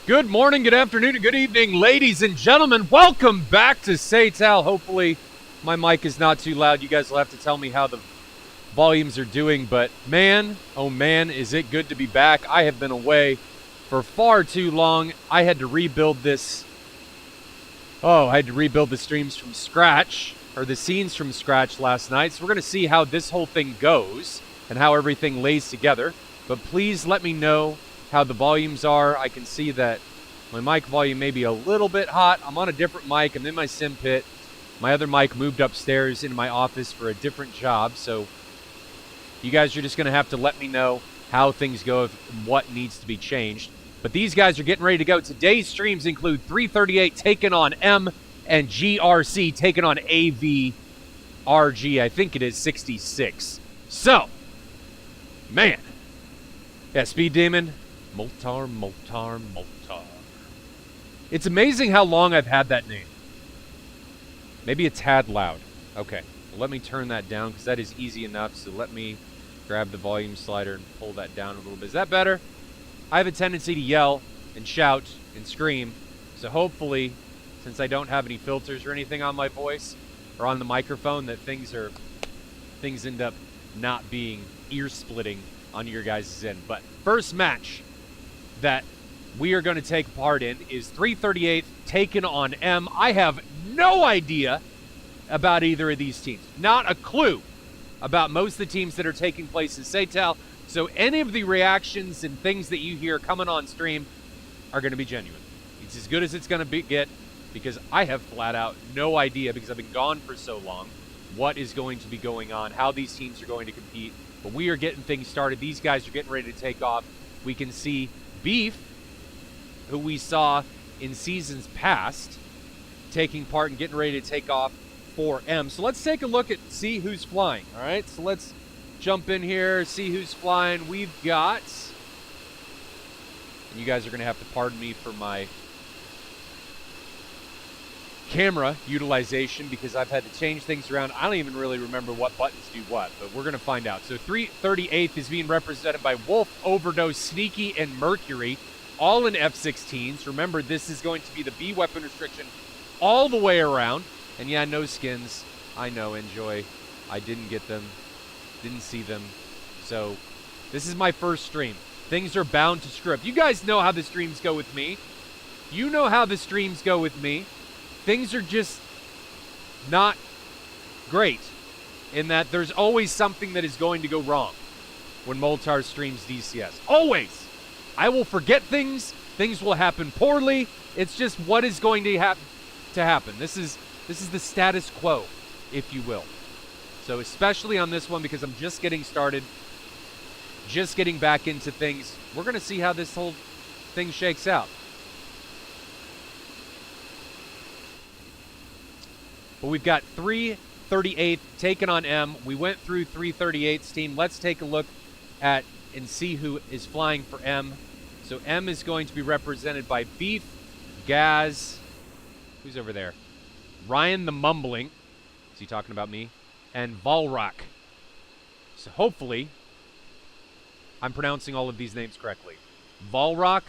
Good morning, good afternoon, and good evening, ladies and gentlemen. Welcome back to SATAL. Hopefully, my mic is not too loud. You guys will have to tell me how the volumes are doing. But man, oh man, is it good to be back. I have been away for far too long. I had to rebuild this. I had to rebuild the streams from scratch, or the scenes from scratch last night. So we're going to see how this whole thing goes and how everything lays together. But please let me know how the volumes are. I can see that my mic volume may be a little bit hot. I'm on a different mic. I'm in my sim pit. My other mic moved upstairs into my office for a different job. So you guys are just going to have to let me know how things go, what needs to be changed. But these guys are getting ready to go. Today's streams include 338 taking on M and GRC taking on AVRG. I think it is 66. So, man. Yeah, Speed Demon. Moltar. It's amazing how long I've had that name. Maybe a tad loud. Okay, well, let me turn that down because that is easy enough. So let me grab the volume slider and pull that down a little bit. Is that better? I have a tendency to yell and shout and scream. So hopefully, since I don't have any filters or anything on my voice or on the microphone, that things end up not being ear-splitting on your guys' end. But first match that we are going to take part in is 338 taking on M. I have no idea about either of these teams. Not a clue about most of the teams that are taking place in SATAL. So any of the reactions and things that you hear coming on stream are going to be genuine. It's as good as it's going to get because I have flat out no idea, because I've been gone for so long, what is going to be going on, how these teams are going to compete. But we are getting things started. These guys are getting ready to take off. We can see Beef, who we saw in seasons past, taking part and getting ready to take off for M. So let's take a look at see who's flying. All right, so let's jump in here, see who's flying. We've got, and you guys are going to have to pardon me for my camera utilization because I've had to change things around. I don't even really remember what buttons do what, but we're going to find out. So 338th is being represented by Wolf, Overdose, Sneaky, and Mercury, all in F-16s. Remember, this is going to be the B weapon restriction all the way around. And yeah, no skins. I know, enjoy. I didn't get them, didn't see them. So this is my first stream. Things are bound to screw up. You guys know how the streams go with me. You know how the streams go with me. Things are just not great in that there's always something that is going to go wrong when Moltar streams DCS. Always. I will forget things. Things will happen poorly. It's just what is going to happen. This is the status quo, if you will. So especially on this one, because I'm just getting started, just getting back into things, we're going to see how this whole thing shakes out. But we've got 338 taking on M. We went through 338's team. Let's take a look at and see who is flying for M. So M is going to be represented by Beef, Gaz, who's over there? Ryan the Mumbling. Is he talking about me? And Volrock. So hopefully I'm pronouncing all of these names correctly. Volrock,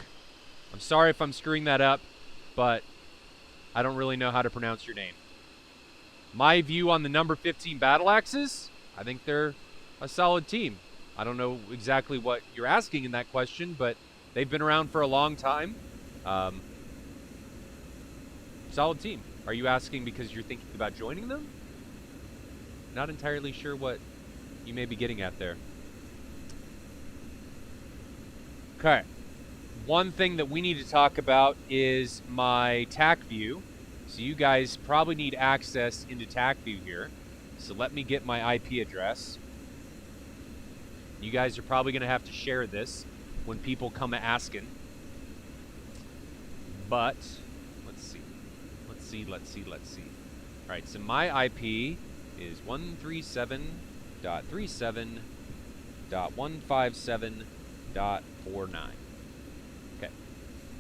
I'm sorry if I'm screwing that up, but I don't really know how to pronounce your name. My view on the number 15 Battle Axes, I think they're a solid team. I don't know exactly what you're asking in that question, but they've been around for a long time. Solid team. Are you asking because you're thinking about joining them? Not entirely sure what you may be getting at there. Okay. One thing that we need to talk about is my TAC view. So you guys probably need access into TAC view here. So let me get my IP address. You guys are probably going to have to share this when people come asking. But let's see. All right, so my IP is 137.37.157.49. Okay.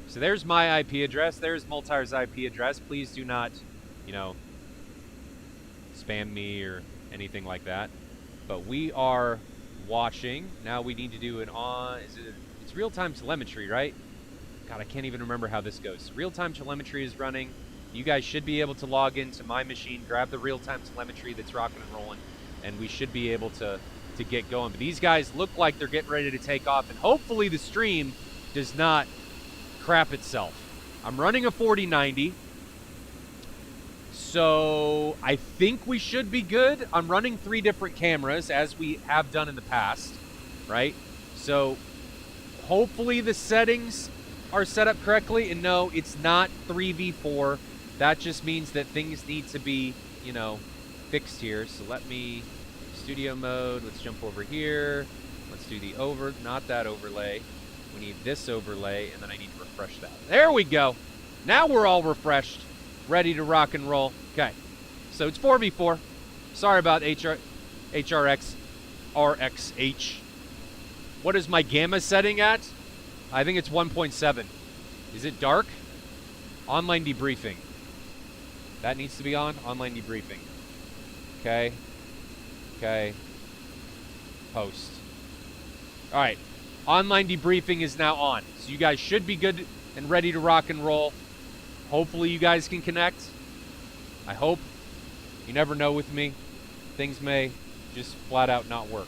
So there's my IP address. There's Moltar's IP address. Please do not, spam me or anything like that. But we are watching. Now we need to do an on. It's real-time telemetry, right? God, I can't even remember how this goes. Real-time telemetry is running. You guys should be able to log into my machine, grab the real-time telemetry that's rocking and rolling, and we should be able to get going. But these guys look like they're getting ready to take off, and hopefully the stream does not crap itself. I'm running a 4090, so I think we should be good. I'm running 3 different cameras, as we have done in the past, right? So hopefully the settings are set up correctly, and no, it's not 3v4. That just means that things need to be, you know, fixed here. So let me, studio mode, let's jump over here. Let's do the not that overlay. We need this overlay, and then I need to refresh that. There we go. Now we're all refreshed, ready to rock and roll. Okay, so it's 4v4. Sorry about HRX, RXH. What is my gamma setting at? I think it's 1.7. Is it dark? Online debriefing. That needs to be on. Online debriefing. Okay. Okay. Post. All right. Online debriefing is now on. So you guys should be good and ready to rock and roll. Hopefully you guys can connect. I hope. You never know with me. Things may just flat out not work.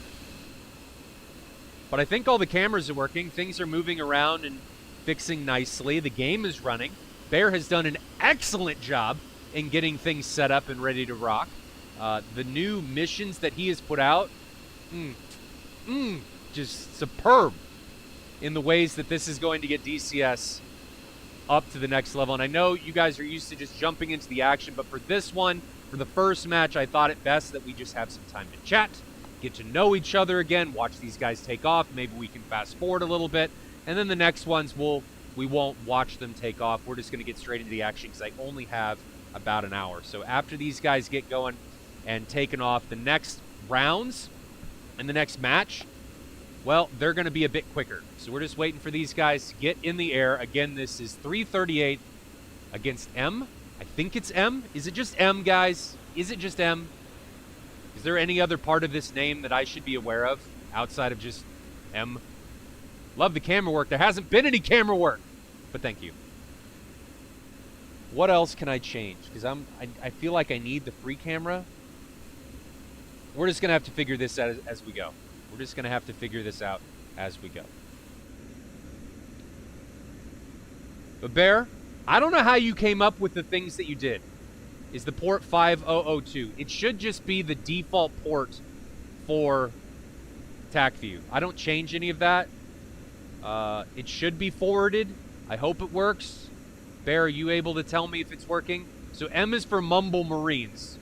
But I think all the cameras are working. Things are moving around and fixing nicely. The game is running. Bear has done an excellent job in getting things set up and ready to rock. The new missions that he has put out, just superb in the ways that this is going to get DCS up to the next level. And I know you guys are used to just jumping into the action, but for this one, for the first match, I thought it best that we just have some time to chat, get to know each other again, watch these guys take off. Maybe we can fast forward a little bit. And then the next ones, we won't watch them take off. We're just going to get straight into the action because I only have about an hour. So after these guys get going and taken off, the next rounds and the next match, well, they're going to be a bit quicker. So we're just waiting for these guys to get in the air. Again, this is 338 against M. I think it's M. Is it just M, guys? Is it just M? Is there any other part of this name that I should be aware of outside of just M? Love the camera work. There hasn't been any camera work, but thank you. What else can I change? Because I feel like I need the free camera. We're just going to have to figure this out as we go. We're just going to have to figure this out as we go. But Bear, I don't know how you came up with the things that you did. Is the port 5002. It should just be the default port for TACView. I don't change any of that. It should be forwarded. I hope it works. Bear, are you able to tell me if it's working? So M is for Mumble Marines.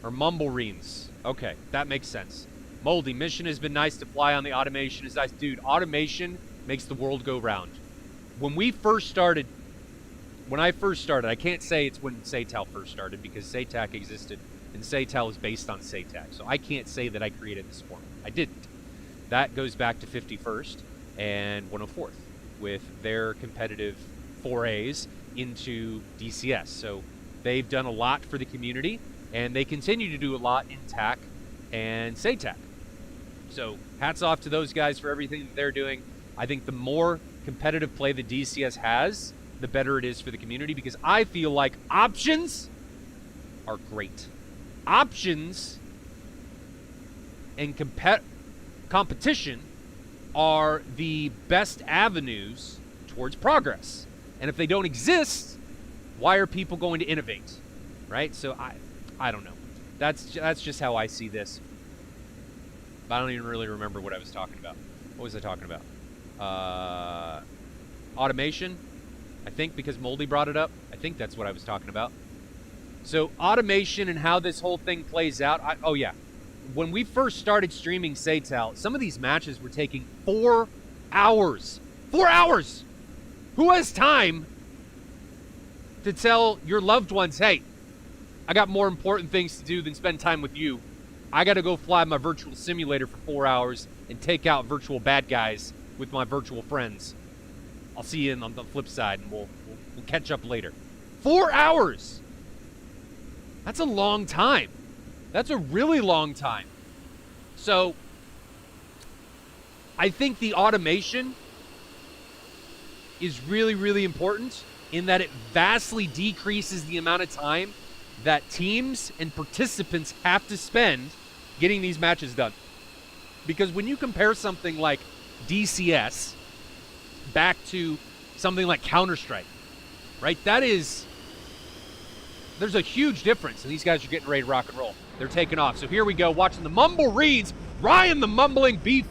Or Mumblereens. Okay, that makes sense. Moldy, mission has been nice to fly on. The automation is nice. Dude, automation makes the world go round. When I first started, I can't say it's when SATAL first started because SATAC existed and SATAL is based on SATAC. So I can't say that I created this format. I didn't. That goes back to 51st and 104th with their competitive forays into DCS. So they've done a lot for the community and they continue to do a lot in TAC and SATAC. So hats off to those guys for everything that they're doing. I think the more competitive play that DCS has, the better it is for the community because I feel like options are great. Options and competition are the best avenues towards progress. And if they don't exist, why are people going to innovate? Right? So I don't know. That's just how I see this. I don't even really remember what I was talking about. What was I talking about? Automation, I think, because Moldy brought it up. I think that's what I was talking about. So automation and how this whole thing plays out. Oh, yeah. When we first started streaming SATAL, some of these matches were taking 4 hours. 4 hours! Who has time to tell your loved ones, hey, I got more important things to do than spend time with you. I got to go fly my virtual simulator for 4 hours and take out virtual bad guys with my virtual friends. I'll see you on the flip side, and we'll catch up later. 4 hours! That's a long time. That's a really long time. So, I think the automation is really, really important in that it vastly decreases the amount of time that teams and participants have to spend getting these matches done. Because when you compare something like DCS back to something like Counter-Strike, right? There's a huge difference, and these guys are getting ready to rock and roll. They're taking off. So here we go, watching the Mumble Reeds, Ryan the Mumbling Beef,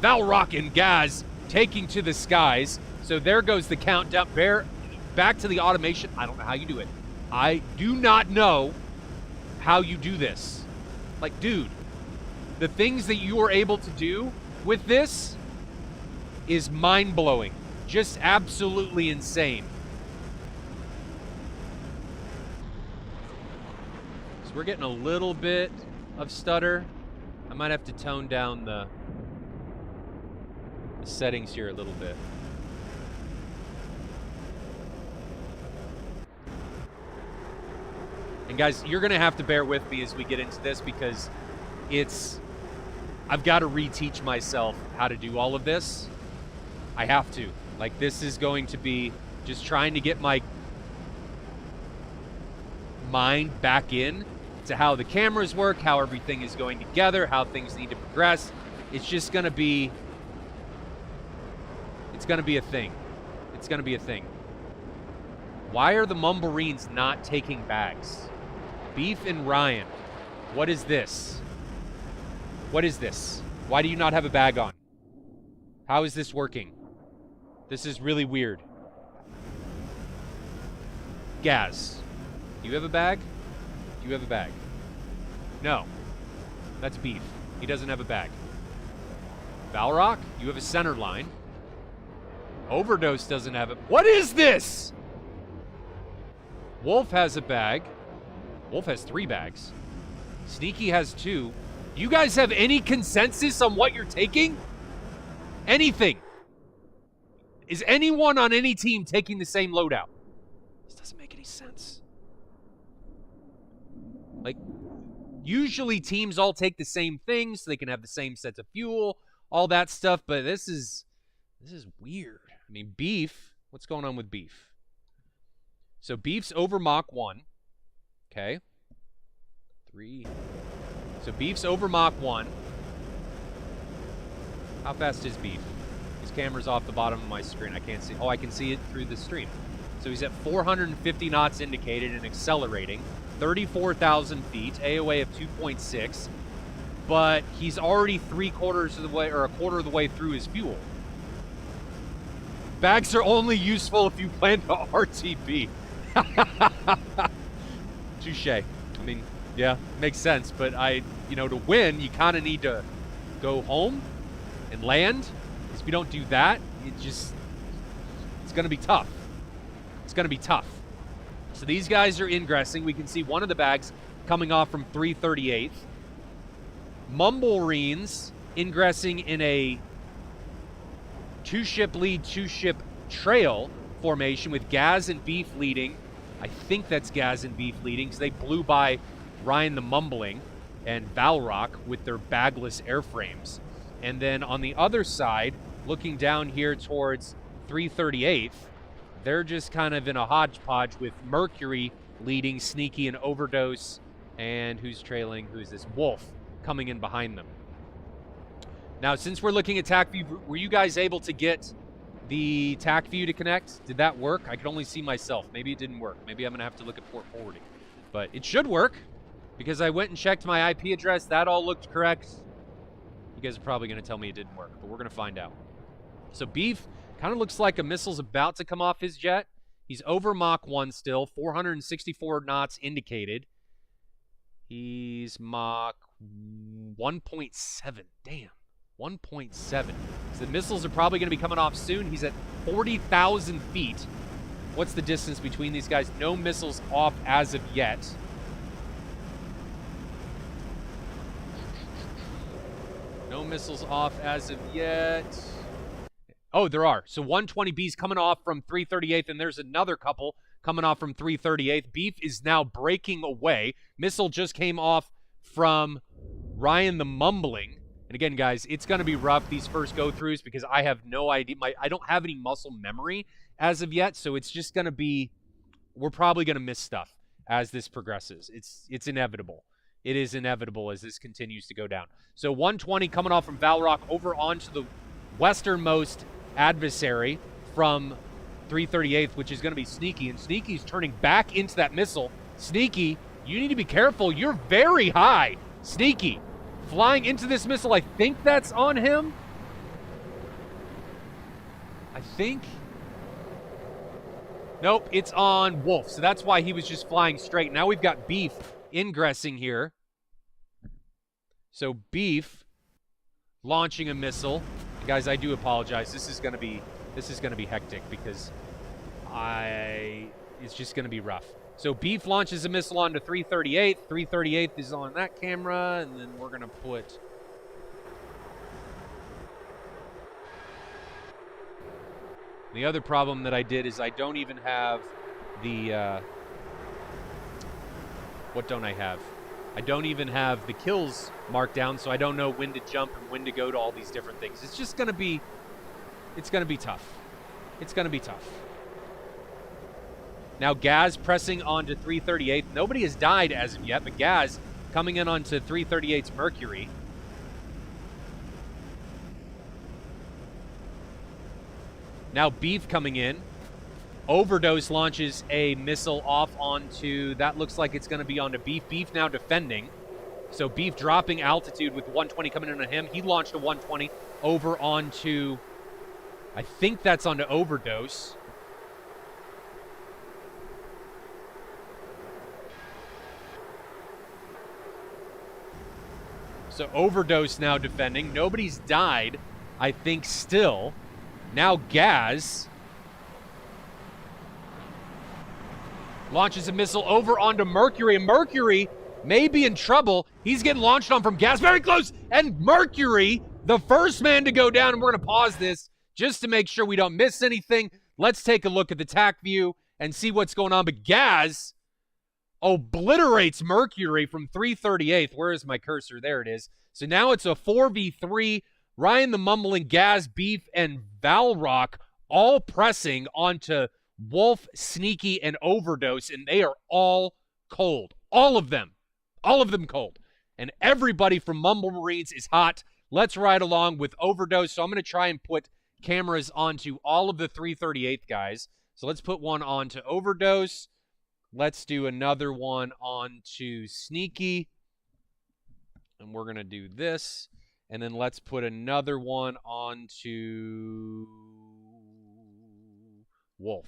Valrock and Gaz taking to the skies. So there goes the countdown. Bear, back to the automation. I don't know how you do it. I do not know how you do this. Like, dude, the things that you are able to do with this is mind-blowing. Just absolutely insane. So we're getting a little bit of stutter. I might have to tone down the settings here a little bit. And guys, you're gonna have to bear with me as we get into this because I've got to reteach myself how to do all of this. I have to. Like, this is going to be just trying to get my mind back in to how the cameras work, how everything is going together, how things need to progress. It's just gonna be, it's gonna be a thing. It's gonna be a thing. Why are the Mumblereens not taking bags? Beef and Ryan, what is this? What is this? Why do you not have a bag on? How is this working? This is really weird. Gaz, do you have a bag? Do you have a bag? No. That's Beef. He doesn't have a bag. Valrock, you have a center line. Overdose doesn't have it. What is this? Wolf has a bag. Wolf has 3 bags. Sneaky has 2. You guys have any consensus on what you're taking? Anything? Is anyone on any team taking the same loadout? This doesn't make any sense. Like, usually teams all take the same thing so they can have the same sets of fuel, all that stuff, but this is weird. I mean, Beef, what's going on with Beef? So Beef's over Mach 1. Okay. 3. So Beef's over Mach 1. How fast is Beef? His camera's off the bottom of my screen. I can't see. Oh, I can see it through the stream. So he's at 450 knots indicated and accelerating. 34,000 feet, AOA of 2.6. But he's already 3/4 of the way, or 1/4 of the way through his fuel. Bags are only useful if you plan to RTB. Touche. I mean, yeah, makes sense. But to win, you kind of need to go home and land. Because if you don't do that, it's going to be tough. It's going to be tough. So these guys are ingressing. We can see one of the bags coming off from 338th. Mumblereens ingressing in a 2-ship lead, 2-ship trail formation with Gaz and Beef leading. I think that's Gaz and Beef leading because they blew by Ryan the Mumbling and Valrock with their bagless airframes. And then on the other side, looking down here towards 338th, they're just kind of in a hodgepodge with Mercury leading, Sneaky and Overdose, and who's trailing? Who's this? Wolf coming in behind them. Now, since we're looking at TAC view, were you guys able to get the TAC view to connect? Did that work? I could only see myself. Maybe it didn't work. Maybe I'm going to have to look at port forwarding. But it should work because I went and checked my IP address. That all looked correct. You guys are probably going to tell me it didn't work, but we're going to find out. So Beef kind of looks like a missile's about to come off his jet. He's over Mach 1 still, 464 knots indicated. He's Mach 1.7. Damn, 1.7. So the missiles are probably going to be coming off soon. He's at 40,000 feet. What's the distance between these guys? No missiles off as of yet. No missiles off as of yet. Oh, there are. So 120B's coming off from 338th, and there's another couple coming off from 338th. Beef is now breaking away. Missile just came off from Ryan the Mumbling, And again, guys, it's going to be rough these first go-throughs because I have no idea. I don't have any muscle memory as of yet, so it's just going to be, we're probably going to miss stuff as this progresses. It's inevitable. It is inevitable as this continues to go down. So 120 coming off from Valrock over onto the westernmost adversary from 338th, which is going to be Sneaky, and Sneaky's turning back into that missile. Sneaky, you need to be careful. You're very high. Sneaky, flying into this missile. I think that's on him. I think. Nope, it's on Wolf, so that's why he was just flying straight. Now we've got Beef ingressing here. So Beef launching a missile. Guys, I do apologize. This is gonna be hectic because it's just gonna be rough. So Beef launches a missile onto 338. 338 is on that camera, and then we're gonna put the other problem that I did is I don't even have the what don't I have? I don't even have the kills marked down, so I don't know when to jump and when to go to all these different things. It's just gonna be, it's gonna be tough. It's gonna be tough. Now Gaz pressing onto 338. Nobody has died as of yet, but Gaz coming in onto 338's Mercury. Now Beef coming in. Overdose launches a missile off onto, that looks like it's going to be onto Beef. Beef now defending. So Beef dropping altitude with 120 coming in on him. He launched a 120 over onto, I think that's onto Overdose. So Overdose now defending. Nobody's died, I think, still. Now Gaz launches a missile over onto Mercury, and Mercury may be in trouble. He's getting launched on from Gaz, very close, and Mercury, the first man to go down, and we're going to pause this just to make sure we don't miss anything. Let's take a look at the TAC view and see what's going on, but Gaz obliterates Mercury from 338th. Where is my cursor? There it is. So now it's a 4v3. Ryan the Mumbling, Gaz, Beef, and Valrock all pressing onto Wolf, Sneaky, and Overdose, and they are all cold. All of them cold. And everybody from Mumble Marines is hot. Let's ride along with Overdose. So I'm going to try and put cameras onto all of the 338th guys. So let's put one onto Overdose. Let's do another one onto Sneaky. And we're going to do this. And then let's put another one onto Wolf.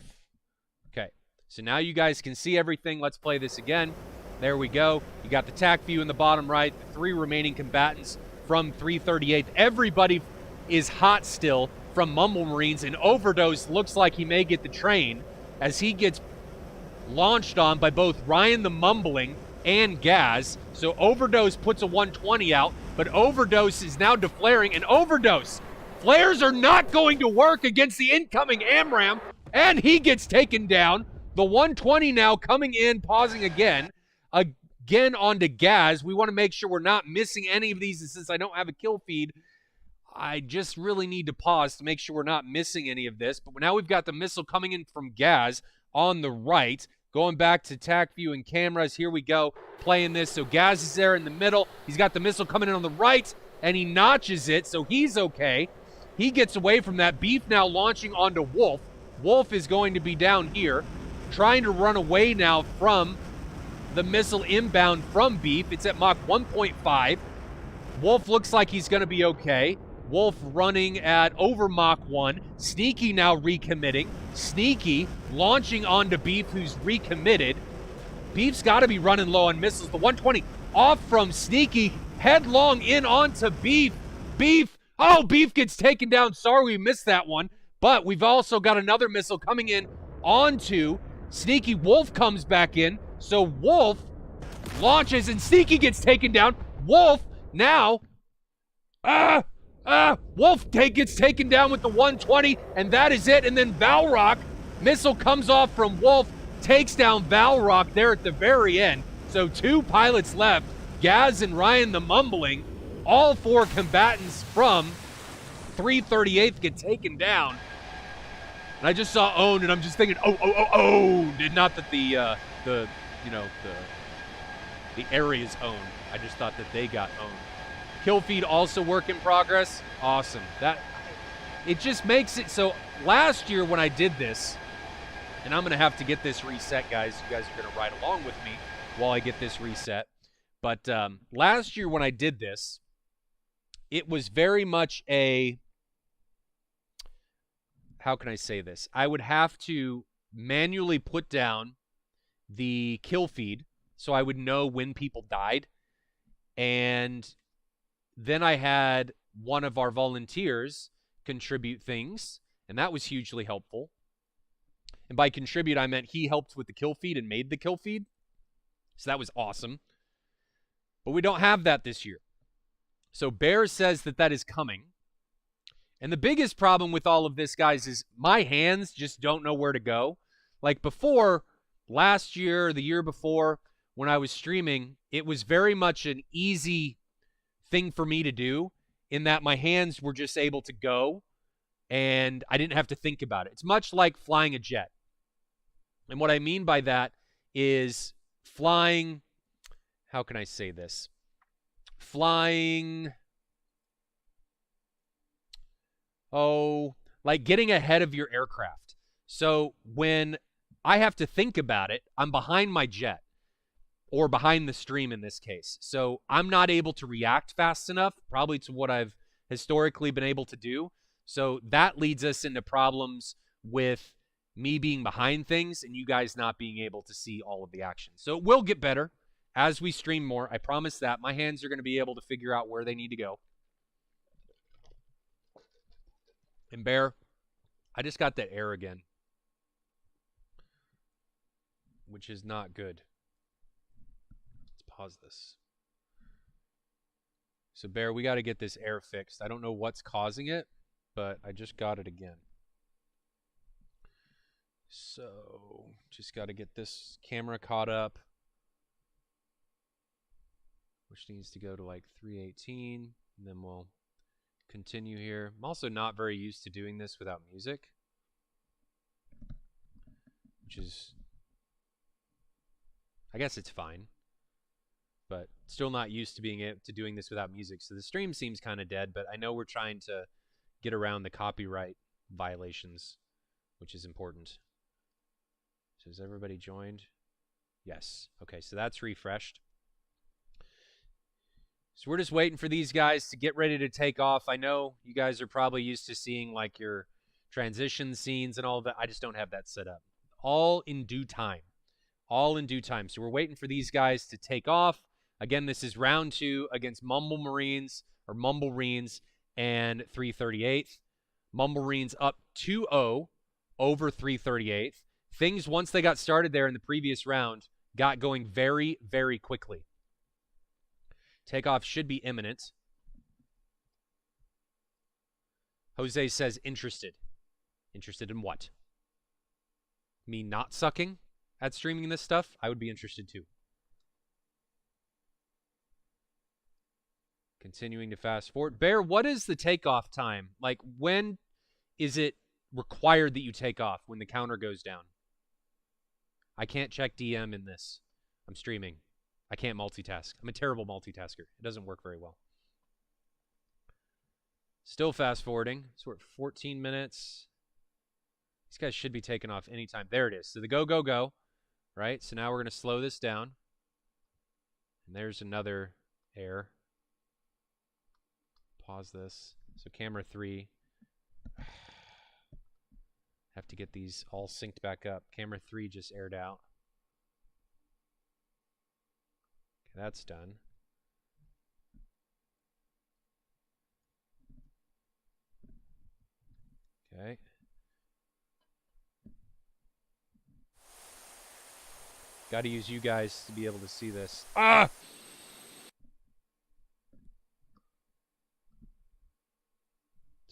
Okay, so now you guys can see everything. Let's play this again. There we go. You got the TAC view in the bottom right, the three remaining combatants from 338th. Everybody is hot still from Mumble Marines, and Overdose looks like he may get the train as he gets launched on by both Ryan the Mumbling and Gaz. So Overdose puts a 120 out, but Overdose is now deflaring, and Overdose, flares are not going to work against the incoming AMRAAM, and he gets taken down. The 120 now coming in, pausing again onto Gaz. We want to make sure we're not missing any of these, and since I don't have a kill feed, I just really need to pause to make sure we're not missing any of this. But now we've got the missile coming in from Gaz on the right. Going back to TAC view and cameras. Here we go, playing this. So Gaz is there in the middle. He's got the missile coming in on the right, and he notches it, so he's okay. He gets away from that. Beef now launching onto Wolf. Wolf is going to be down here, trying to run away now from the missile inbound from Beef. It's at Mach 1.5. Wolf looks like he's going to be okay. Wolf running at over Mach 1. Sneaky now recommitting. Sneaky launching onto Beef, who's recommitted. Beef's got to be running low on missiles. The 120 off from Sneaky, headlong in onto Beef. Beef, oh, Beef gets taken down. Sorry we missed that one. But we've also got another missile coming in onto Sneaky. Wolf comes back in. So Wolf launches and Sneaky gets taken down. Wolf now, Wolf gets taken down with the 120, and that is it. And then Valrock, missile comes off from Wolf, takes down Valrock there at the very end. So two pilots left, Gaz and Ryan the Mumbling. all 4 combatants from 338th get taken down. And I just saw owned, and I'm just thinking, owned. Not that the area's owned. I just thought that they got owned. Kill feed also work in progress. Awesome. It just makes it so. Last year when I did this, and I'm going to have to get this reset, guys. You guys are going to ride along with me while I get this reset. But last year when I did this, it was very much a, how can I say this? I would have to manually put down the kill feed so I would know when people died. And then I had one of our volunteers contribute things, and that was hugely helpful. And by contribute, I meant he helped with the kill feed and made the kill feed. So that was awesome. But we don't have that this year. So Bear says that is coming. And the biggest problem with all of this, guys, is my hands just don't know where to go. Like before, last year, the year before, when I was streaming, it was very much an easy thing for me to do in that my hands were just able to go and I didn't have to think about it. It's much like flying a jet. And what I mean by that is flying, how can I say this? Flying, like getting ahead of your aircraft. So when I have to think about it, I'm behind my jet, or behind the stream in this case. So I'm not able to react fast enough, probably to what I've historically been able to do. So that leads us into problems with me being behind things and you guys not being able to see all of the action. So it will get better as we stream more. I promise that. My hands are going to be able to figure out where they need to go. And Bear, I just got that error again, which is not good. Pause this. So Bear, we got to get this error fixed. I don't know what's causing it, but I just got it again. So just got to get this camera caught up, which needs to go to like 318, and then we'll continue here. I'm also not very used to doing this without music, which is, I guess it's fine, but still not used to being able to doing this without music. So the stream seems kind of dead, but I know we're trying to get around the copyright violations, which is important. So has everybody joined? Yes. Okay, so that's refreshed. So we're just waiting for these guys to get ready to take off. I know you guys are probably used to seeing like your transition scenes and all of that. I just don't have that set up. All in due time. All in due time. So we're waiting for these guys to take off. Again, this is round 2 against Mumble Marines and 338th. Mumble Marines up 2-0 over 338th. Things, once they got started there in the previous round, got going very, very quickly. Takeoff should be imminent. Jose says interested. Interested in what? Me not sucking at streaming this stuff? I would be interested too. Continuing to fast forward. Bear, what is the takeoff time? Like, when is it required that you take off? When the counter goes down? I can't check DM in this. I'm streaming. I can't multitask. I'm a terrible multitasker. It doesn't work very well. Still fast forwarding. So we're at 14 minutes. These guys should be taking off anytime. There it is. So the go, go, go. Right? So now we're going to slow this down. And there's another error. Pause this. So camera 3. Have to get these all synced back up. Camera 3 just aired out. Okay, that's done. Okay. Got to use you guys to be able to see this. Ah!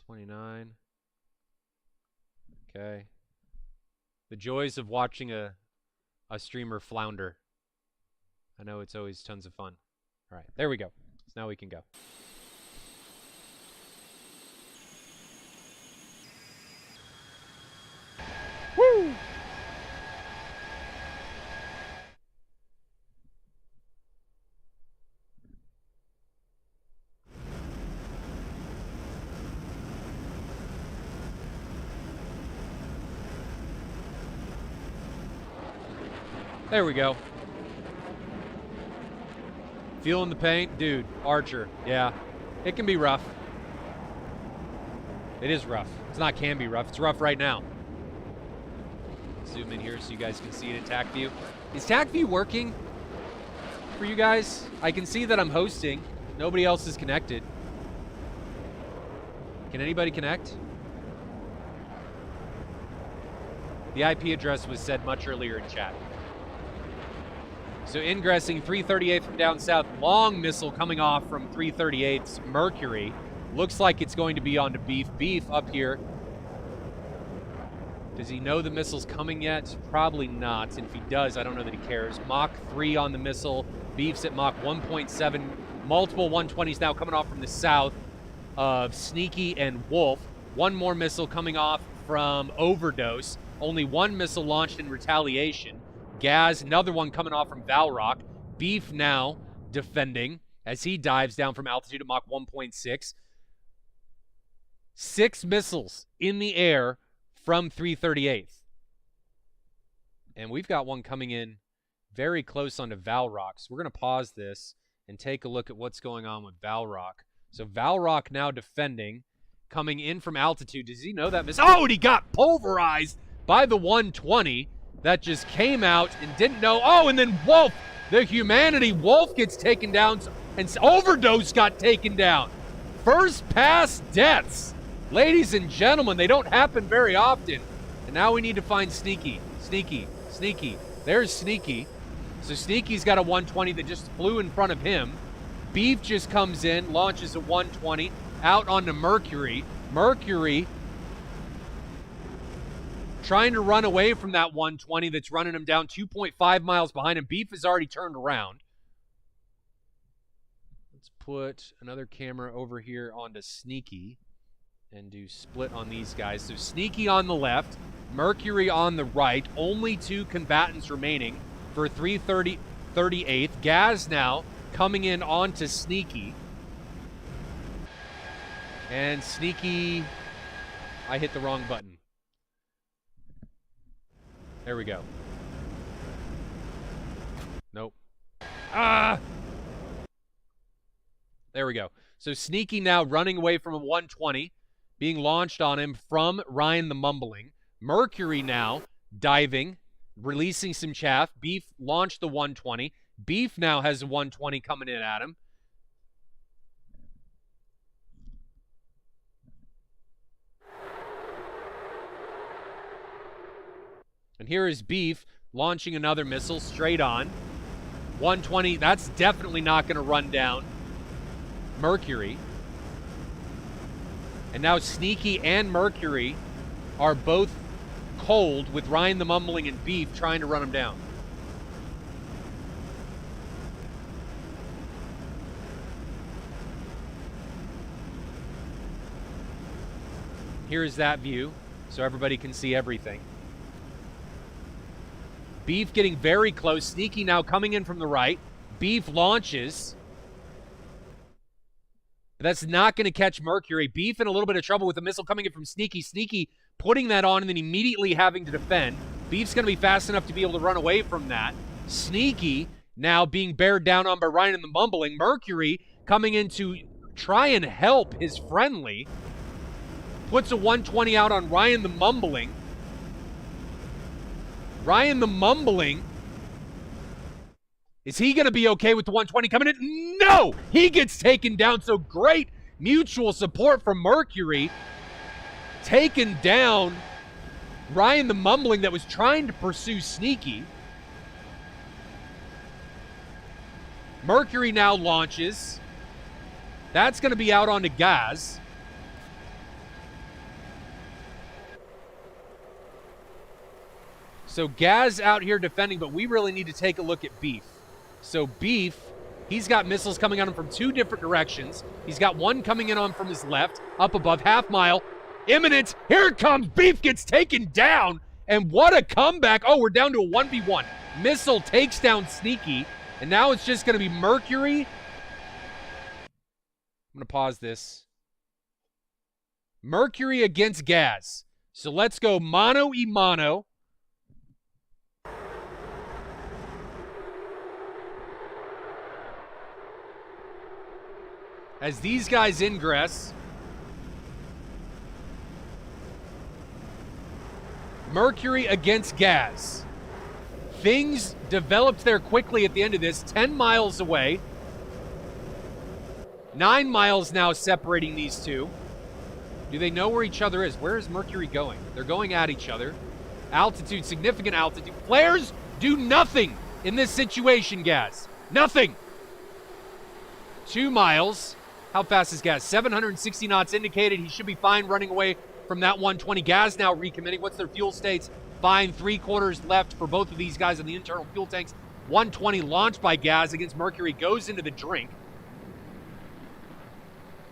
$29. Okay. The joys of watching a streamer flounder. I know it's always tons of fun. All right, there we go. So now we can go. There we go. Feeling the pain? Dude, Archer. Yeah. It can be rough. It is rough. It's not can be rough. It's rough right now. Zoom in here so you guys can see it in TAC view. Is TAC view working for you guys? I can see that I'm hosting. Nobody else is connected. Can anybody connect? The IP address was said much earlier in chat. So ingressing 338 from down south. Long missile coming off from 338's Mercury. Looks like it's going to be onto Beef. Beef up here. Does he know the missile's coming yet? Probably not. And if he does, I don't know that he cares. Mach 3 on the missile. Beef's at Mach 1.7. Multiple 120s now coming off from the south of Sneaky and Wolf. One more missile coming off from Overdose. Only one missile launched in retaliation. Gaz, another one coming off from Valrock. Beef now defending as he dives down from altitude at Mach 1.6. 6 missiles in the air from 338th. And we've got one coming in very close onto Valrock. So we're going to pause this and take a look at what's going on with Valrock. So Valrock now defending, coming in from altitude. Does he know that missile? Oh, and he got pulverized by the 120 that just came out and didn't know. Oh, and then Wolf, the humanity. Wolf gets taken down, and Overdose got taken down. First pass deaths. Ladies and gentlemen, they don't happen very often. And now we need to find Sneaky. Sneaky. Sneaky. There's Sneaky. So Sneaky's got a 120 that just flew in front of him. Beef just comes in, launches a 120 out onto Mercury. Mercury trying to run away from that 120 that's running him down 2.5 miles behind him. Beef has already turned around. Let's put another camera over here onto Sneaky and do split on these guys. So Sneaky on the left, Mercury on the right. Only 2 combatants remaining for 338th. Gaz now coming in onto Sneaky. And Sneaky, I hit the wrong button. There we go. Nope. Ah! There we go. So Sneaky now running away from a 120, being launched on him from Ryan the Mumbling. Mercury now diving, releasing some chaff. Beef launched the 120. Beef now has a 120 coming in at him. And here is Beef launching another missile straight on. 120, that's definitely not going to run down Mercury. And now Sneaky and Mercury are both cold with Ryan the Mumbling and Beef trying to run him down. Here is that view so everybody can see everything. Beef getting very close. Sneaky now coming in from the right. Beef launches. But that's not going to catch Mercury. Beef in a little bit of trouble with a missile coming in from Sneaky. Sneaky putting that on and then immediately having to defend. Beef's going to be fast enough to be able to run away from that. Sneaky now being bared down on by Ryan and the Mumbling. Mercury coming in to try and help his friendly. Puts a 120 out on Ryan the Mumbling. Ryan the Mumbling, is he going to be okay with the 120 coming in? No! He gets taken down, so great mutual support from Mercury. Taken down Ryan the Mumbling that was trying to pursue Sneaky. Mercury now launches. That's going to be out onto Gaz. So Gaz out here defending, but we really need to take a look at Beef. So Beef, he's got missiles coming on him from 2 different directions. He's got one coming in on from his left, up above, half mile. Imminent, here it comes, Beef gets taken down, and what a comeback. Oh, we're down to a 1v1. Missile takes down Sneaky, and now it's just going to be Mercury. I'm going to pause this. Mercury against Gaz. So let's go mano y mano. as these guys ingress. Mercury against Gaz. Things developed there quickly at the end of this, 10 miles away. 9 miles now separating these two. Do they know where each other is? Where is Mercury going? They're going at each other. Altitude, significant altitude. Flares do nothing in this situation, Gaz. Nothing. 2 miles. How fast is Gaz? 760 knots indicated. He should be fine running away from that 120. Gaz now recommitting. What's their fuel states? Fine. 3/4 left for both of these guys in the internal fuel tanks. 120 launched by Gaz against Mercury. Goes into the drink.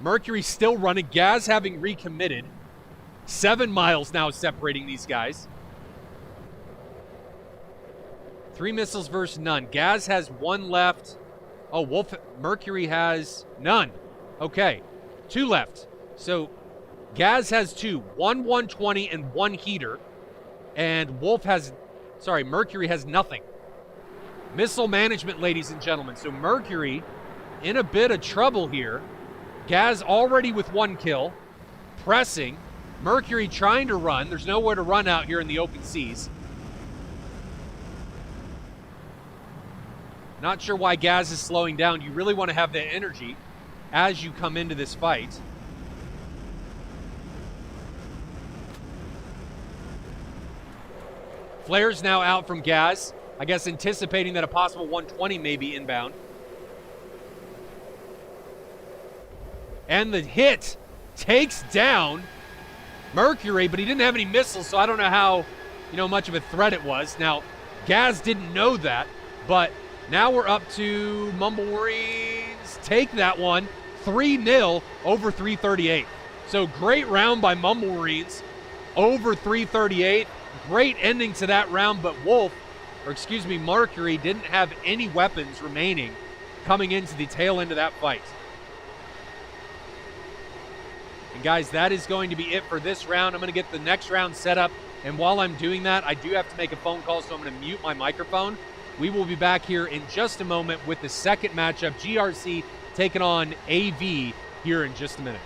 Mercury still running. Gaz having recommitted. 7 miles now separating these guys. 3 missiles versus none. Gaz has 1 left. Oh, Mercury has none. Okay, 2 left. So Gaz has 2. 1 120 and 1 heater. And Mercury has nothing. Missile management, ladies and gentlemen. So Mercury in a bit of trouble here. Gaz already with 1 kill. Pressing. Mercury trying to run. There's nowhere to run out here in the open seas. Not sure why Gaz is slowing down. You really want to have the energy as you come into this fight. Flares now out from Gaz. I guess anticipating that a possible 120 may be inbound. And the hit takes down Mercury, but he didn't have any missiles, so I don't know how, much of a threat it was. Now, Gaz didn't know that, but now we're up to Mumble Marines. Take that one. 3-0 over 338. So great round by Mumble Marines over 338. Great ending to that round, but Mercury didn't have any weapons remaining coming into the tail end of that fight. And guys, that is going to be it for this round. I'm going to get the next round set up, and while I'm doing that, I do have to make a phone call, so I'm going to mute my microphone. We will be back here in just a moment with the second matchup, GRC taking on AV here in just a minute.